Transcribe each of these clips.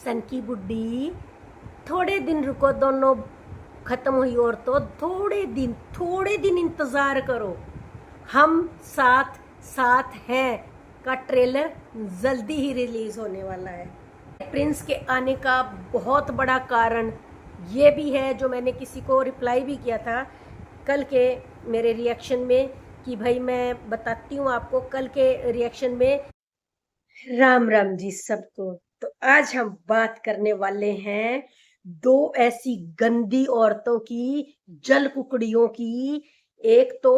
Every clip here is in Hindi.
सन की बुड्ढी, थोड़े दिन रुको, दोनों खत्म हुई और तो थोड़े दिन इंतजार करो, हम साथ साथ हैं का ट्रेलर जल्दी ही रिलीज होने वाला है। प्रिंस के आने का बहुत बड़ा कारण ये भी है, जो मैंने किसी को रिप्लाई भी किया था कल के मेरे रिएक्शन में, कि भाई मैं बताती हूँ आपको कल के रिएक्शन में। राम राम जी सबको। तो आज हम बात करने वाले हैं दो ऐसी गंदी औरतों की, जल कुकड़ियों की। एक तो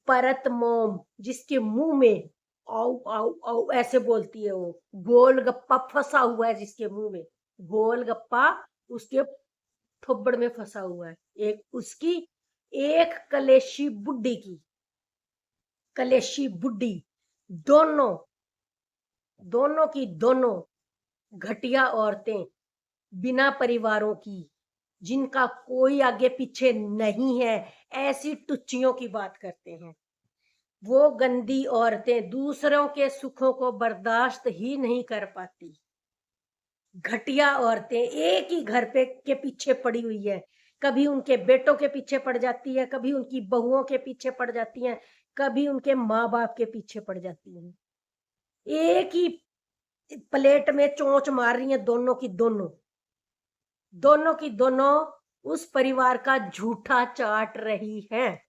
परत मोम, जिसके मुंह में आओ आओ आओ ऐसे बोलती है, वो गोलगप्पा फंसा हुआ है जिसके मुंह में, गोलगप्पा उसके थोबड़ में फंसा हुआ है। एक उसकी, एक कलेशी बुड्ढी की, कलेशी बुड्ढी। दोनों दोनों की दोनों घटिया औरतें, बिना परिवारों की, जिनका कोई आगे पीछे नहीं है, ऐसी टुच्चियों की बात करते हैं। वो गंदी औरतें दूसरों के सुखों को बर्दाश्त ही नहीं कर पाती। घटिया औरतें एक ही घर पे के पीछे पड़ी हुई है, कभी उनके बेटों के पीछे पड़ जाती है, कभी उनकी बहुओं के पीछे पड़ जाती हैं, कभी उनके माँ बाप के पीछे पड़ जाती हैं। एक ही प्लेट में चोंच मार रही हैं दोनों की दोनों उस परिवार का झूठा चाट रही हैं,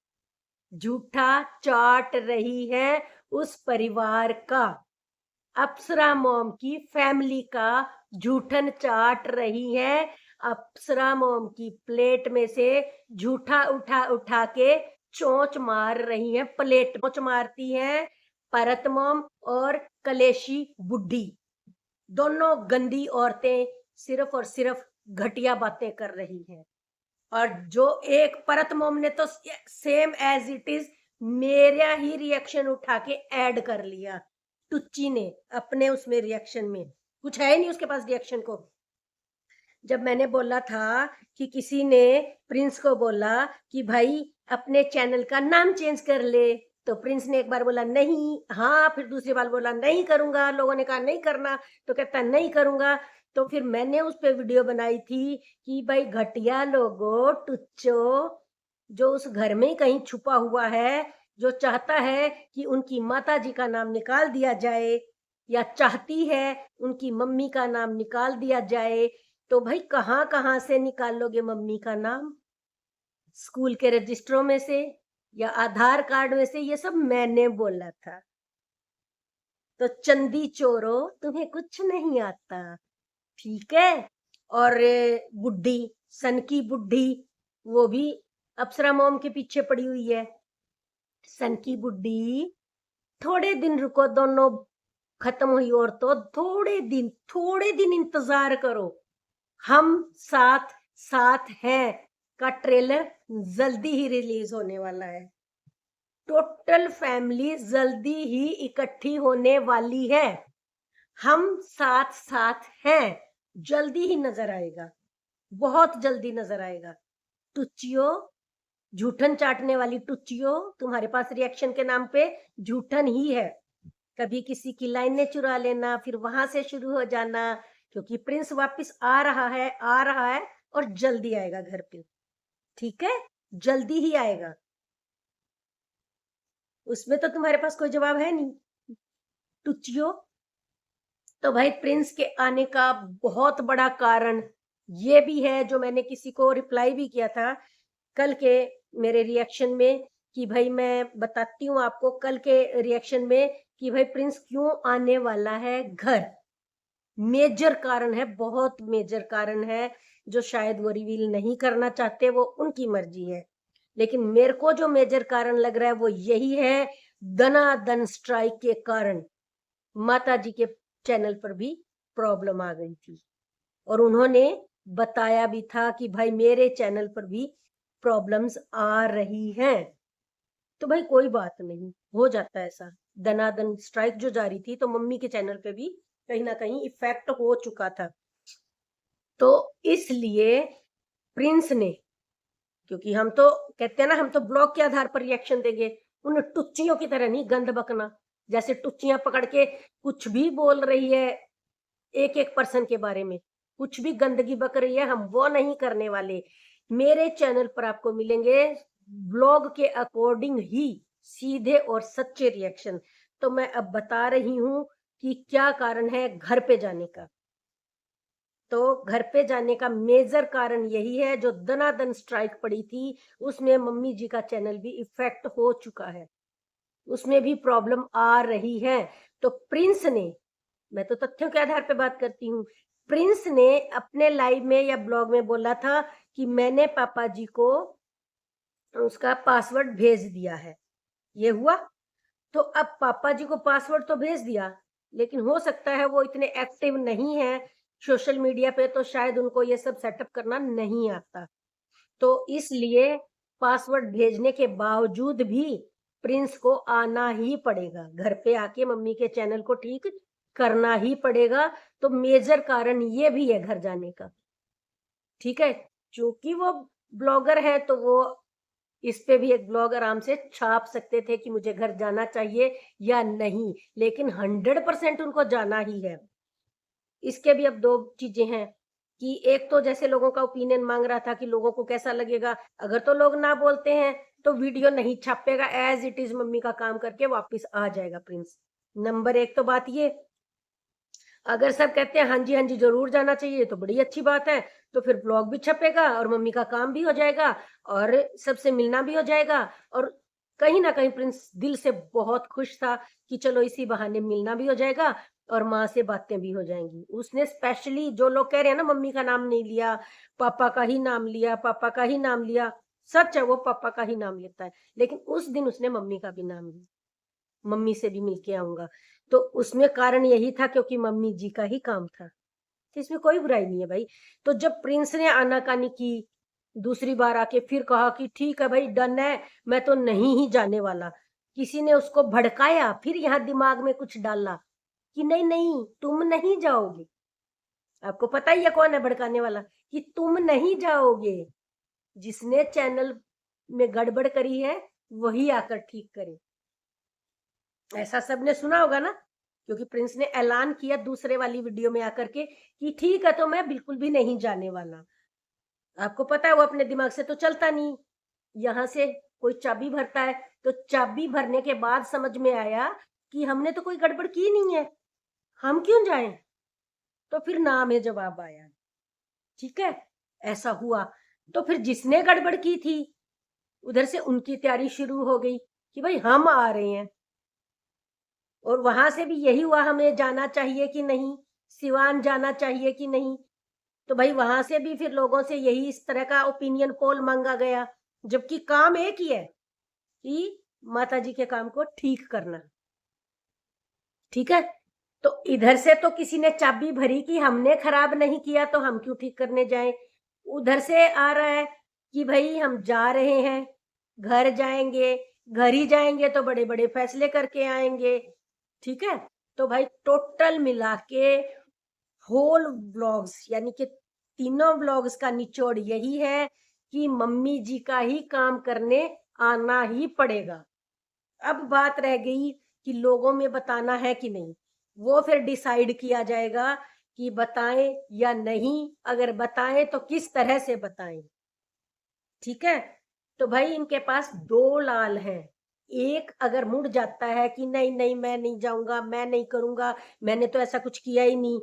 झूठा चाट रही है उस परिवार का। अप्सरा मॉम की फैमिली का झूठन चाट रही है। अप्सरा मॉम की प्लेट में से झूठा उठा उठा के चोंच मार रही है, प्लेट चोंच मारती है परत मॉम और कलेशी बुड्ढी। दोनों गंदी औरतें सिर्फ और सिर्फ घटिया बातें कर रही हैं। और जो एक परत मोम ने तो सेम एज इट इज मेरा ही रिएक्शन उठा के ऐड कर लिया, टुच्ची ने अपने उसमें रिएक्शन में। कुछ है ही नहीं उसके पास रिएक्शन को। जब मैंने बोला था कि किसी ने प्रिंस को बोला कि भाई अपने चैनल का नाम चेंज कर ले, तो प्रिंस ने एक बार बोला नहीं, हाँ, फिर दूसरी बार बोला नहीं करूंगा, लोगों ने कहा नहीं करना, तो कहता नहीं करूंगा। तो फिर मैंने उस पर वीडियो बनाई थी कि भाई घटिया लोगो, टुच्चो, जो उस घर में कहीं छुपा हुआ है, जो चाहता है कि उनकी माता जी का नाम निकाल दिया जाए, या चाहती है उनकी मम्मी का नाम निकाल दिया जाए, तो भाई कहाँ कहाँ से निकालोगे मम्मी का नाम? स्कूल के रजिस्टरों में से या आधार कार्ड में से? ये सब मैंने बोला था। तो चंदी चोरो, तुम्हें कुछ नहीं आता, ठीक है। और बुड्ढी, सन की बुड्ढी, वो भी अप्सरा मॉम के पीछे पड़ी हुई है। सन की बुड्ढी, थोड़े दिन रुको, दोनों खत्म हुई और तो थोड़े दिन इंतजार करो, हम साथ साथ हैं का ट्रेलर जल्दी ही रिलीज होने वाला है। टोटल फैमिली जल्दी ही इकट्ठी होने वाली है। हम साथ साथ हैं, जल्दी ही नजर आएगा, बहुत जल्दी नजर आएगा। टुच्चियो, झूठन चाटने वाली टुच्चियो, तुम्हारे पास रिएक्शन के नाम पे झूठन ही है। कभी किसी की लाइनें चुरा लेना, फिर वहां से शुरू हो जाना, क्योंकि प्रिंस वापस आ रहा है और जल्दी आएगा घर पे, ठीक है, जल्दी ही आएगा। उसमें तो तुम्हारे पास कोई जवाब है नहीं, टुच्चियो। तो भाई प्रिंस के आने का बहुत बड़ा कारण ये भी है, जो मैंने किसी को रिप्लाई भी किया था कल के मेरे रिएक्शन में, कि भाई मैं बताती हूँ आपको कल के रिएक्शन में कि भाई प्रिंस क्यों आने वाला है घर। मेजर कारण है, बहुत मेजर कारण है, जो शायद वो रिवील नहीं करना चाहते, वो उनकी मर्जी है। लेकिन मेरे को जो मेजर कारण लग रहा है वो यही है, दनादन स्ट्राइक के कारण माता जी के चैनल पर भी प्रॉब्लम आ गई थी, और उन्होंने बताया भी था कि भाई मेरे चैनल पर भी प्रॉब्लम्स आ रही हैं। तो भाई कोई बात नहीं, हो जाता है ऐसा। दनादन स्ट्राइक जो जारी थी, तो मम्मी के चैनल पे भी कहीं ना कहीं इफेक्ट हो चुका था। तो इसलिए प्रिंस ने, क्योंकि हम तो कहते हैं ना, हम तो ब्लॉग के आधार पर रिएक्शन देंगे, उन टुच्चियों की तरह नहीं गंद बकना, जैसे टुच्चियां पकड़ के कुछ भी बोल रही है एक एक पर्सन के बारे में। कुछ भी गंदगी बक रही है हम वो नहीं करने वाले। मेरे चैनल पर आपको मिलेंगे ब्लॉग के अकॉर्डिंग ही सीधे और सच्चे रिएक्शन। तो मैं अब बता रही हूं कि क्या कारण है घर पे जाने का। तो घर पे जाने का मेजर कारण यही है, जो दनादन स्ट्राइक पड़ी थी उसमें मम्मी जी का चैनल भी इफेक्ट हो चुका है, उसमें भी प्रॉब्लम आ रही है। तो प्रिंस ने, मैं तो तथ्यों के आधार पे बात करती हूँ, प्रिंस ने अपने लाइव में या ब्लॉग में बोला था कि मैंने पापा जी को उसका पासवर्ड भेज दिया है। ये हुआ। तो अब पापा जी को पासवर्ड तो भेज दिया, लेकिन हो सकता है वो इतने एक्टिव नहीं है सोशल मीडिया पे, तो शायद उनको ये सब सेटअप करना नहीं आता। तो इसलिए पासवर्ड भेजने के बावजूद भी प्रिंस को आना ही पड़ेगा, घर पे आके मम्मी के चैनल को ठीक करना ही पड़ेगा। तो मेजर कारण ये भी है घर जाने का। ठीक है, क्योंकि वो ब्लॉगर है तो वो इस पे भी एक ब्लॉग आराम से छाप सकते थे कि मुझे घर जाना चाहिए या नहीं, लेकिन 100% उनको जाना ही है। इसके भी अब दो चीजें हैं कि एक तो जैसे लोगों का ओपिनियन मांग रहा था कि लोगों को कैसा लगेगा, अगर तो लोग ना बोलते हैं तो वीडियो नहीं छापेगा, एज इट इज मम्मी का काम करके वापस आ जाएगा प्रिंस। नंबर एक तो बात ये। अगर सब कहते हैं हाँ जी जरूर जाना चाहिए तो बड़ी अच्छी बात है, तो फिर ब्लॉग भी छपेगा और मम्मी का काम भी हो जाएगा और सबसे मिलना भी हो जाएगा। और कहीं ना कहीं प्रिंस दिल से बहुत खुश था कि चलो इसी बहाने मिलना भी हो जाएगा और माँ से बातें भी हो जाएंगी। उसने स्पेशली, जो लोग कह रहे हैं ना मम्मी का नाम नहीं लिया, पापा का ही नाम लिया, पापा का ही नाम लिया, सच है वो पापा का ही नाम लेता है, लेकिन उस दिन उसने मम्मी का भी नाम लिया, मम्मी से भी मिलके आऊंगा। तो उसमें कारण यही था क्योंकि मम्मी जी का ही काम था, तो इसमें कोई बुराई नहीं है भाई। तो जब प्रिंस ने आनाकानी की दूसरी बार आके, फिर कहा कि ठीक है भाई डन है, मैं तो नहीं ही जाने वाला, किसी ने उसको भड़काया, फिर यहाँ दिमाग में कुछ डाला कि नहीं नहीं तुम नहीं जाओगे। आपको पता ही है कौन है भड़काने वाला, कि तुम नहीं जाओगे, जिसने चैनल में गड़बड़ करी है वही आकर ठीक करे। ऐसा सबने सुना होगा ना, क्योंकि प्रिंस ने ऐलान किया दूसरे वाली वीडियो में आकर के कि ठीक है तो मैं बिल्कुल भी नहीं जाने वाला। आपको पता है वो अपने दिमाग से तो चलता नहीं। यहाँ से कोई चाबी भरता है तो चाबी भरने के बाद समझ में आया कि हमने तो कोई गड़बड़ की नहीं है, हम क्यों जाएं। तो फिर नाम है जवाब आया। ठीक है, ऐसा हुआ। तो फिर जिसने गड़बड़ की थी उधर से उनकी तैयारी शुरू हो गई कि भाई हम आ रहे हैं, और वहां से भी यही हुआ, हमें जाना चाहिए कि नहीं, सिवान जाना चाहिए कि नहीं। तो भाई वहां से भी फिर लोगों से यही इस तरह का ओपिनियन पोल मांगा गया, जबकि काम एक ही है कि माता जी के काम को ठीक करना। ठीक है, तो इधर से तो किसी ने चाबी भरी कि हमने खराब नहीं किया तो हम क्यों ठीक करने जाएं। उधर से आ रहा है कि भाई हम जा रहे हैं, घर जाएंगे, घर ही जाएंगे तो बड़े बड़े फैसले करके आएंगे। ठीक है, तो भाई टोटल मिला के होल व्लॉग्स, यानी कि तीनों व्लॉग्स का निचोड़ यही है कि मम्मी जी का ही काम करने आना ही पड़ेगा। अब बात रह गई कि लोगों में बताना है कि नहीं, वो फिर डिसाइड किया जाएगा कि बताएं या नहीं, अगर बताएं तो किस तरह से बताएं। ठीक है, तो भाई इनके पास दो लाल हैं। एक अगर मुड़ जाता है कि नहीं नहीं मैं नहीं जाऊंगा, मैं नहीं करूंगा, मैंने तो ऐसा कुछ किया ही नहीं,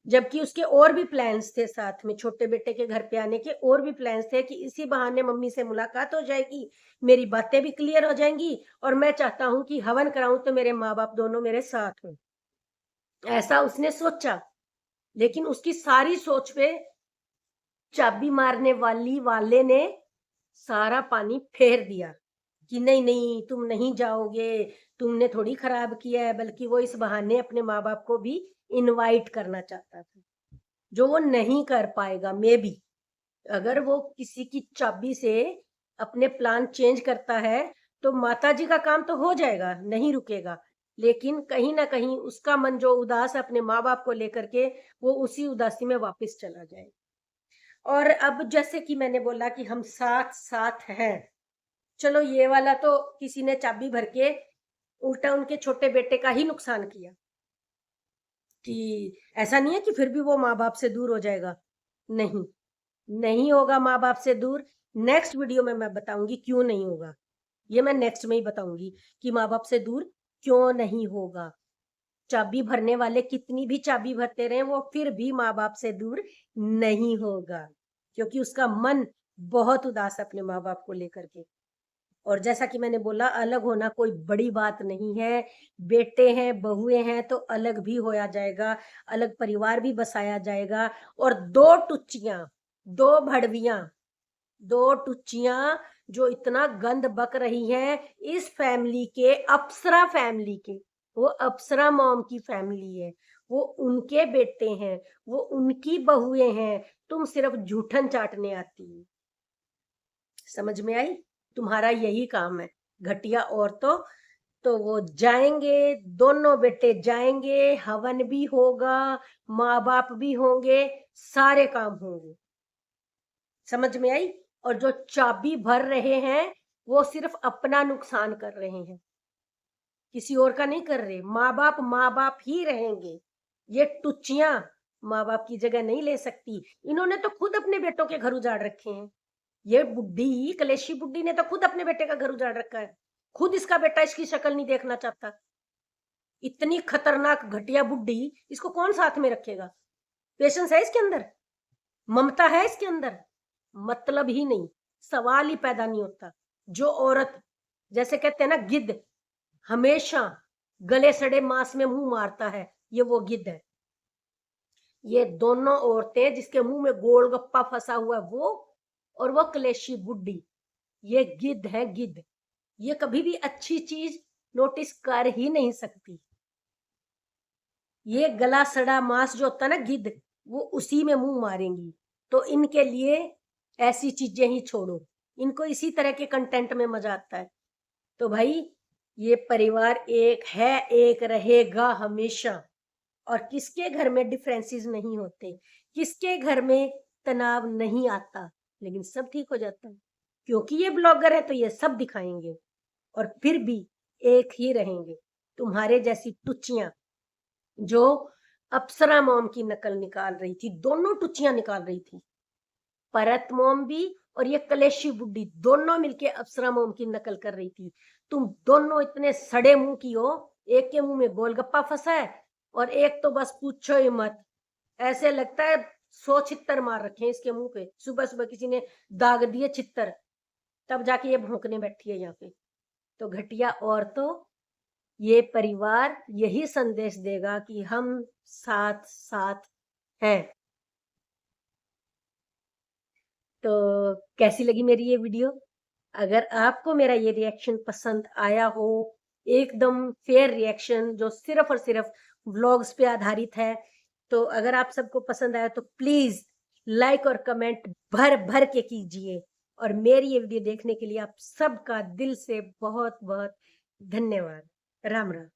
जबकि उसके और भी प्लान्स थे, साथ में छोटे बेटे के घर पे आने के और भी प्लान्स थे कि इसी बहाने मम्मी से मुलाकात हो जाएगी, मेरी बातें भी क्लियर हो जाएंगी, और मैं चाहता हूं कि हवन कराऊं तो मेरे माँ बाप दोनों मेरे साथ हों। ऐसा उसने सोचा, लेकिन उसकी सारी सोच पे चाबी मारने वाले ने सारा पानी फेर दिया कि नहीं नहीं तुम नहीं जाओगे, तुमने थोड़ी खराब किया है, बल्कि वो इस बहाने अपने माँ बाप को भी इनवाइट करना चाहता था, जो वो नहीं कर पाएगा। मे बी अगर वो किसी की चाबी से अपने प्लान चेंज करता है तो माता जी का काम तो हो जाएगा, नहीं रुकेगा, लेकिन कहीं ना कहीं उसका मन जो उदास है अपने माँ बाप को लेकर के, वो उसी उदासी में वापस चला जाए। और अब जैसे कि मैंने बोला कि हम साथ साथ हैं, चलो ये वाला तो किसी ने चाबी भर के उल्टा उनके छोटे बेटे का ही नुकसान किया। कि ऐसा नहीं है कि फिर भी वो माँ बाप से दूर हो जाएगा, नहीं, नहीं होगा माँ बाप से दूर। नेक्स्ट वीडियो में मैं बताऊंगी क्यों नहीं होगा, ये मैं नेक्स्ट में ही बताऊंगी कि माँ बाप से दूर क्यों नहीं होगा। चाबी भरने वाले कितनी भी चाबी भरते रहे वो फिर भी माँ बाप से दूर नहीं होगा, क्योंकि उसका मन बहुत उदास है अपने माँ बाप को लेकर के। और जैसा कि मैंने बोला, अलग होना कोई बड़ी बात नहीं है। बेटे हैं, बहुएं हैं तो अलग भी होया जाएगा, अलग परिवार भी बसाया जाएगा। और दो टुच्चियां, दो भड़वियां, दो टुच्चियां जो इतना गंद बक रही हैं इस फैमिली के, अप्सरा फैमिली के, वो अप्सरा मॉम की फैमिली है, वो उनके बेटे हैं, वो उनकी बहुएं हैं। तुम सिर्फ जूठन चाटने आती हो। समझ में आई? तुम्हारा यही काम है, घटिया औरतों। तो वो जाएंगे, दोनों बेटे जाएंगे, हवन भी होगा, माँ बाप भी होंगे, सारे काम होंगे। समझ में आई? और जो चाबी भर रहे हैं वो सिर्फ अपना नुकसान कर रहे हैं, किसी और का नहीं कर रहे। माँ बाप ही रहेंगे। ये टुच्चियां माँ बाप की जगह नहीं ले सकती। इन्होंने तो खुद अपने बेटों के घर उजाड़ रखे हैं। ये बुड्ढी, कलेशी बुड्ढी ने तो खुद अपने बेटे का घर उजाड़ रखा है। खुद इसका बेटा इसकी शक्ल नहीं देखना चाहता। इतनी खतरनाक घटिया बुड्ढी, इसको कौन साथ में रखेगा? पेशेंस है इसके अंदर? ममता है इसके अंदर? मतलब ही नहीं, सवाल ही पैदा नहीं होता। जो औरत, जैसे कहते हैं ना, गिद्ध हमेशा गले सड़े मांस में मुंह मारता है, ये वो गिद्ध है। ये दोनों औरतें जिसके मुंह में गोलगप्पा फंसा हुआ है वो, और वो कलेशी बुड्ढी, ये गिद्ध है, गिद्ध। ये कभी भी अच्छी चीज नोटिस कर ही नहीं सकती। ये गला सड़ा मांस जो होता है ना, गिद्ध, वो उसी में मुंह मारेंगी। तो इनके लिए ऐसी चीजें ही छोड़ो, इनको इसी तरह के कंटेंट में मजा आता है। तो भाई, ये परिवार एक है, एक रहेगा हमेशा। और किसके घर में डिफरेंसेस नहीं होते, किसके घर में तनाव नहीं आता, लेकिन सब ठीक हो जाता है। क्योंकि ये ब्लॉगर है तो ये सब दिखाएंगे और फिर भी एक ही रहेंगे। तुम्हारे जैसी टुच्चियां जो अप्सरा मॉम की नकल निकाल रही थी, दोनों टुच्चियां निकाल रही थी, परत मोम भी और ये कलेशी बुड्ढी, दोनों मिलके अप्सरा मोम की नकल कर रही थी। तुम दोनों इतने सड़े मुंह की हो, एक के मुंह में गोलगप्पा फंसा है और एक तो बस पूछो ही मत, ऐसे लगता है 100 छित्तर मार रखे हैं इसके मुंह पे। सुबह सुबह किसी ने दाग दिए छित्तर, तब जाके ये भौंकने बैठी है यहाँ पे। तो घटिया औरतों, ये परिवार यही संदेश देगा कि हम साथ साथ हैं। तो कैसी लगी मेरी ये वीडियो? अगर आपको मेरा ये रिएक्शन पसंद आया हो, एकदम फेयर रिएक्शन जो सिर्फ और सिर्फ व्लॉग्स पे आधारित है, तो अगर आप सबको पसंद आया तो प्लीज लाइक और कमेंट भर भर के कीजिए। और मेरी ये वीडियो देखने के लिए आप सबका दिल से बहुत बहुत धन्यवाद। राम राम।